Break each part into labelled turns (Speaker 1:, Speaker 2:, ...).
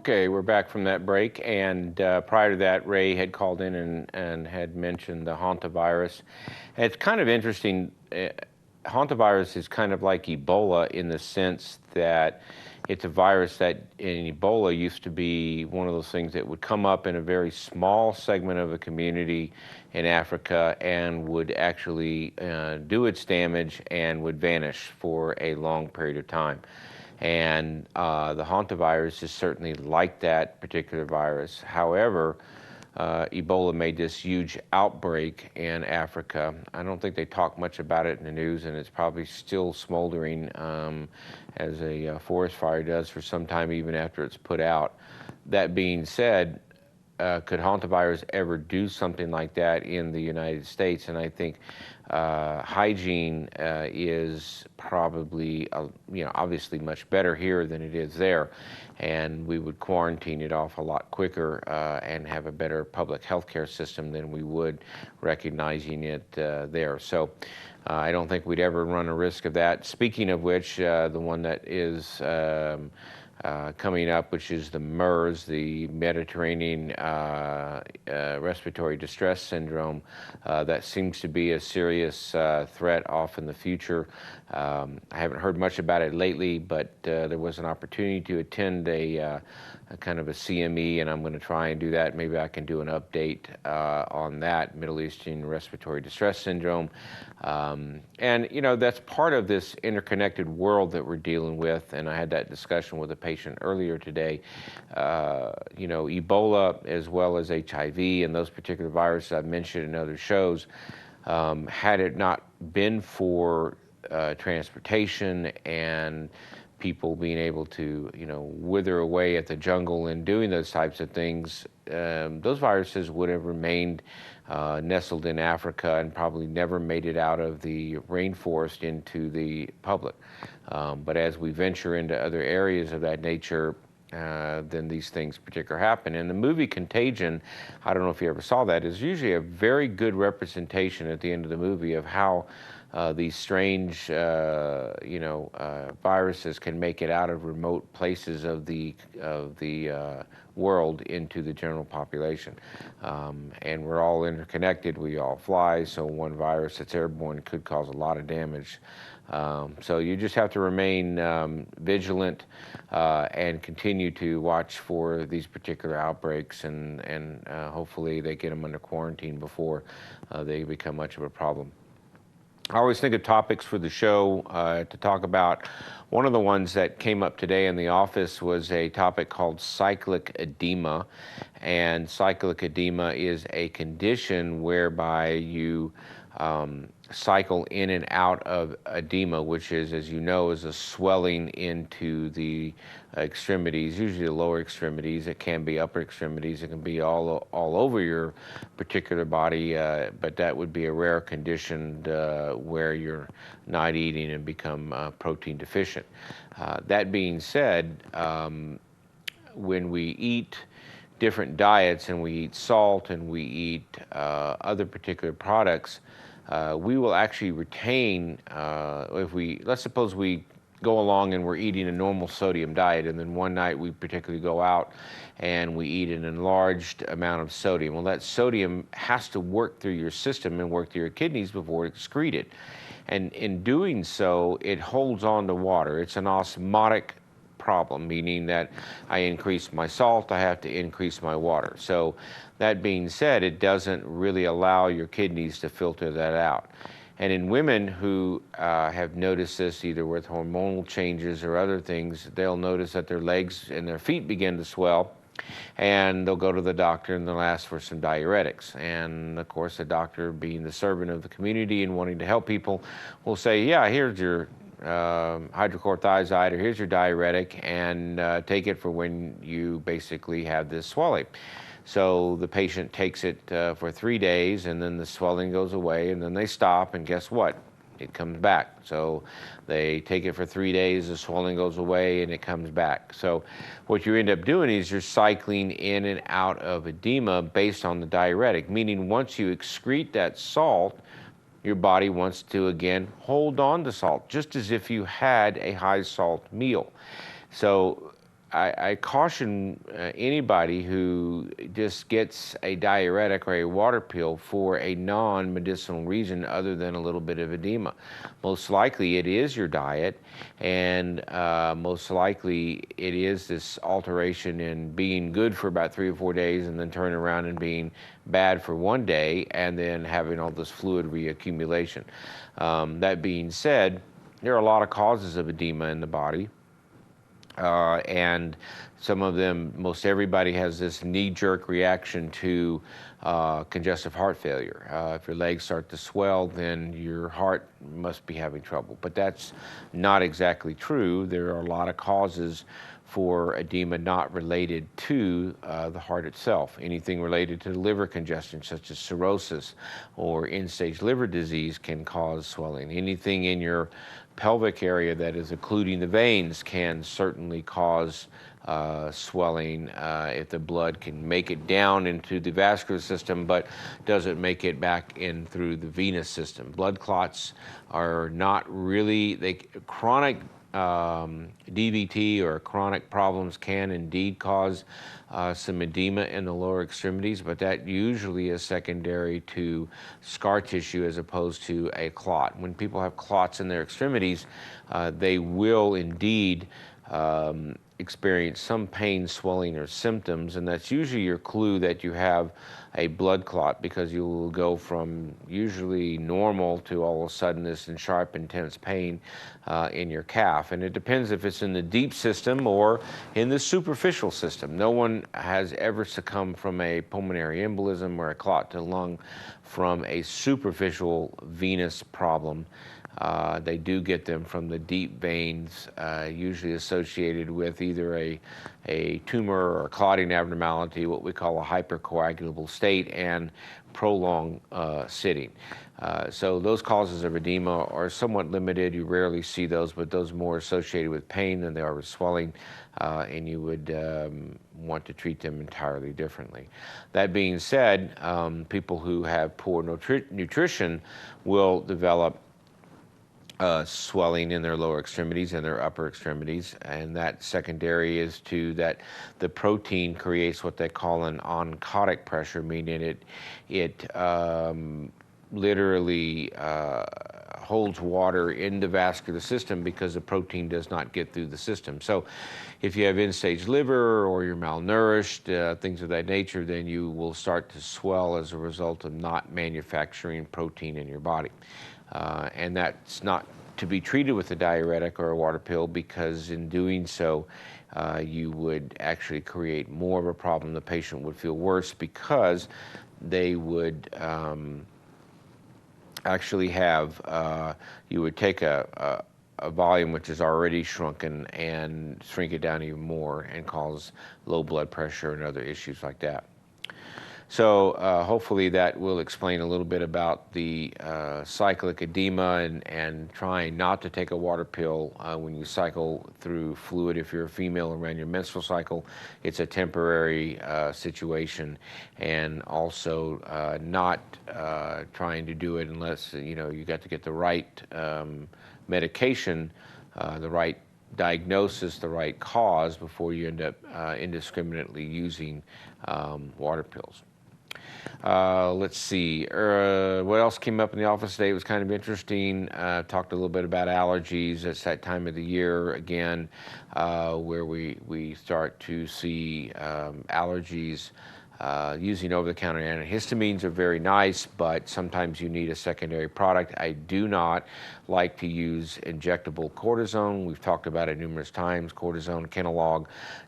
Speaker 1: Okay, we're back from that break, and prior to that, Ray had called in and had mentioned the hantavirus. And it's kind of interesting. Hantavirus is kind of like Ebola in the sense that it's a virus that in Ebola used to be one of those things that would come up in a very small segment of a community in Africa and would actually do its damage and would vanish for a long period of time. And the hantavirus is certainly like that particular virus. However, Ebola made this huge outbreak in Africa. I don't think they talk much about it in the news, and it's probably still smoldering as a forest fire does for some time, even after it's put out. That being said, could hantavirus ever do something like that in the United States? And I think hygiene is probably, obviously much better here than it is there. And we would quarantine it off a lot quicker and have a better public health care system than we would recognizing it there. So I don't think we'd ever run a risk of that. Speaking of which, the one that is coming up, which is the MERS, the Mediterranean Respiratory Distress Syndrome. That seems to be a serious threat off in the future. I haven't heard much about it lately, but there was an opportunity to attend a kind of a CME, and I'm going to try and do that. Maybe I can do an update on that, Middle Eastern Respiratory Distress Syndrome. And, that's part of this interconnected world that we're dealing with, and I had that discussion with a patient earlier today. Ebola as well as HIV and those particular viruses I've mentioned in other shows, had it not been for transportation and people being able to, wither away at the jungle and doing those types of things, those viruses would have remained nestled in Africa and probably never made it out of the rainforest into the public. But as we venture into other areas of that nature, then these things particularly happen. And the movie Contagion, I don't know if you ever saw that, is usually a very good representation at the end of the movie of how these strange, viruses can make it out of remote places of the world into the general population. And we're all interconnected. We all fly, so one virus that's airborne could cause a lot of damage. So you just have to remain vigilant and continue to watch for these particular outbreaks, and hopefully they get them under quarantine before they become much of a problem. I always think of topics for the show to talk about. One of the ones that came up today in the office was a topic called cyclic edema. And cyclic edema is a condition whereby you cycle in and out of edema, which is, as you know, is a swelling into the extremities, usually the lower extremities. It can be upper extremities. It can be all over your particular body, but that would be a rare condition where you're not eating and become protein deficient. That being said, when we eat different diets and we eat salt and we eat other particular products, we will actually retain, let's suppose we go along and we're eating a normal sodium diet, and then one night we particularly go out and we eat an enlarged amount of sodium. Well, that sodium has to work through your system and work through your kidneys before it's excreted. And in doing so, it holds on to water. It's an osmotic problem, meaning that I increase my salt, I have to increase my water. So that being said, it doesn't really allow your kidneys to filter that out. And in women who have noticed this, either with hormonal changes or other things, they'll notice that their legs and their feet begin to swell, and they'll go to the doctor and they'll ask for some diuretics. And of course, the doctor, being the servant of the community and wanting to help people, will say, yeah, here's your hydrochlorothiazide, or here's your diuretic, and take it for when you basically have this swelling. So the patient takes it for 3 days, and then the swelling goes away, and then they stop, and guess what? It comes back. So they take it for 3 days, the swelling goes away, and it comes back. So what you end up doing is you're cycling in and out of edema based on the diuretic, meaning once you excrete that salt, your body wants to, again, hold on to salt, just as if you had a high salt meal. So I caution anybody who just gets a diuretic or a water pill for a non-medicinal reason other than a little bit of edema. Most likely it is your diet, and most likely it is this alteration in being good for about 3 or 4 days and then turning around and being bad for 1 day and then having all this fluid reaccumulation. That being said, there are a lot of causes of edema in the body. And some of them, most everybody has this knee-jerk reaction to congestive heart failure. If your legs start to swell, then your heart must be having trouble. But that's not exactly true. There are a lot of causes for edema not related to the heart itself. Anything related to liver congestion, such as cirrhosis or end-stage liver disease, can cause swelling. Anything in your pelvic area that is occluding the veins can certainly cause swelling if the blood can make it down into the vascular system but doesn't make it back in through the venous system. Blood clots are not really, chronic DVT or chronic problems can indeed cause some edema in the lower extremities, but that usually is secondary to scar tissue as opposed to a clot. When people have clots in their extremities, they will indeed experience some pain, swelling, or symptoms, and that's usually your clue that you have a blood clot, because you will go from usually normal to all of a sudden this sharp, intense pain in your calf. And it depends if it's in the deep system or in the superficial system. No one has ever succumbed from a pulmonary embolism or a clot to the lung from a superficial venous problem. They do get them from the deep veins, usually associated with either a tumor or a clotting abnormality, what we call a hypercoagulable state, and prolonged sitting. So those causes of edema are somewhat limited. You rarely see those, but those are more associated with pain than they are with swelling, and you would want to treat them entirely differently. That being said, people who have poor nutrition will develop swelling in their lower extremities and their upper extremities, and that secondary is to that the protein creates what they call an oncotic pressure, meaning it literally holds water in the vascular system because the protein does not get through the system. So if you have end-stage liver or you're malnourished, things of that nature, then you will start to swell as a result of not manufacturing protein in your body. And that's not to be treated with a diuretic or a water pill, because in doing so, you would actually create more of a problem. The patient would feel worse because they would actually have, you would take a volume which is already shrunken and shrink it down even more and cause low blood pressure and other issues like that. So hopefully that will explain a little bit about the cyclic edema and trying not to take a water pill when you cycle through fluid. If you're a female around your menstrual cycle, it's a temporary situation, and also not trying to do it unless you got to get the right medication, the right diagnosis, the right cause before you end up indiscriminately using water pills. Let's see, what else came up in the office today was kind of interesting. Talked a little bit about allergies. It's that time of the year again where we start to see allergies. Using over-the-counter antihistamines are very nice, but sometimes you need a secondary product. I do not like to use injectable cortisone. We've talked about it numerous times. Cortisone, Kenalog,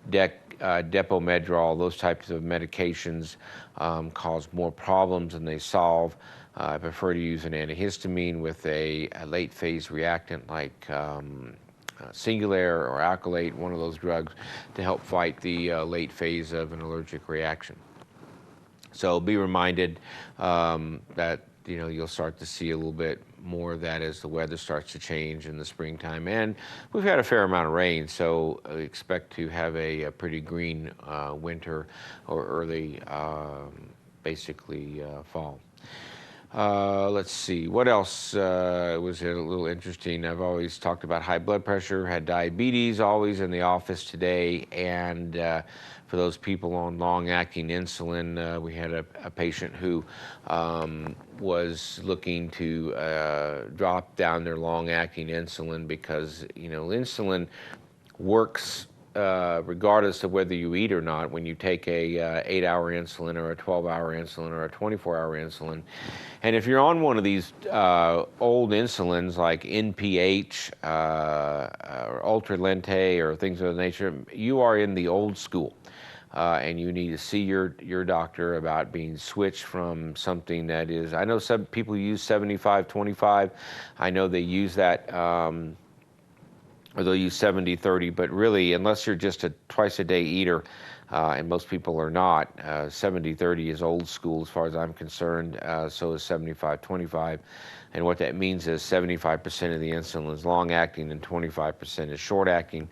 Speaker 1: Depomedrol, those types of medications cause more problems than they solve. I prefer to use an antihistamine with a late phase reactant like Singulair or Alkylate, one of those drugs, to help fight the late phase of an allergic reaction. So be reminded that you'll start to see a little bit more of that as the weather starts to change in the springtime. And we've had a fair amount of rain, so expect to have a pretty green winter or early, basically, fall. Let's see, what else was a little interesting? I've always talked about high blood pressure, had diabetes always in the office today, and for those people on long-acting insulin, we had a patient who was looking to drop down their long-acting insulin because, insulin works regardless of whether you eat or not. When you take a 8-hour insulin or a 12-hour insulin or a 24-hour insulin, and if you're on one of these old insulins like NPH or Ultra Lente or things of that nature, you are in the old school. And you need to see your doctor about being switched from something that is, I know some people use 75-25. I know they use that, or they'll use 70-30, but really, unless you're just a twice-a-day eater, and most people are not, 70-30 is old school as far as I'm concerned, so is 75-25. And what that means is 75% of the insulin is long-acting and 25% is short-acting.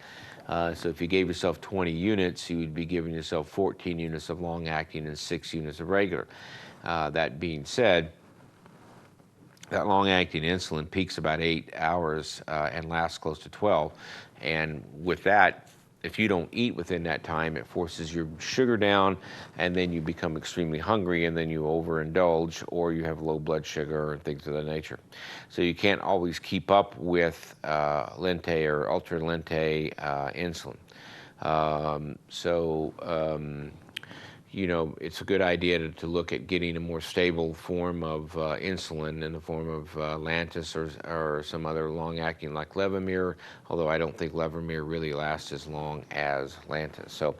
Speaker 1: So if you gave yourself 20 units, you would be giving yourself 14 units of long-acting and 6 units of regular. That being said, that long-acting insulin peaks about 8 hours and lasts close to 12. And with that, if you don't eat within that time, it forces your sugar down, and then you become extremely hungry, and then you overindulge, or you have low blood sugar and things of that nature. So you can't always keep up with Lente or Ultra Lente insulin. It's a good idea to look at getting a more stable form of insulin in the form of Lantus or some other long-acting like Levemir, although I don't think Levemir really lasts as long as Lantus. So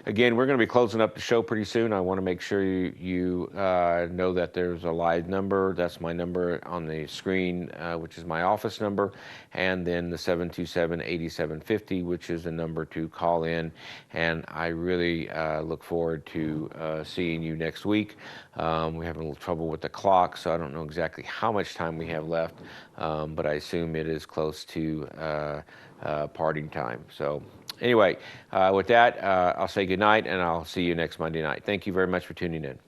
Speaker 1: again, we're going to be closing up the show pretty soon. I want to make sure you know that there's a live number. That's my number on the screen, which is my office number, and then the 727-8750, which is the number to call in. And I really look forward to seeing you next week. We're having a little trouble with the clock, so I don't know exactly how much time we have left, but I assume it is close to parting time. So anyway, with that, I'll say good night, and I'll see you next Monday night. Thank you very much for tuning in.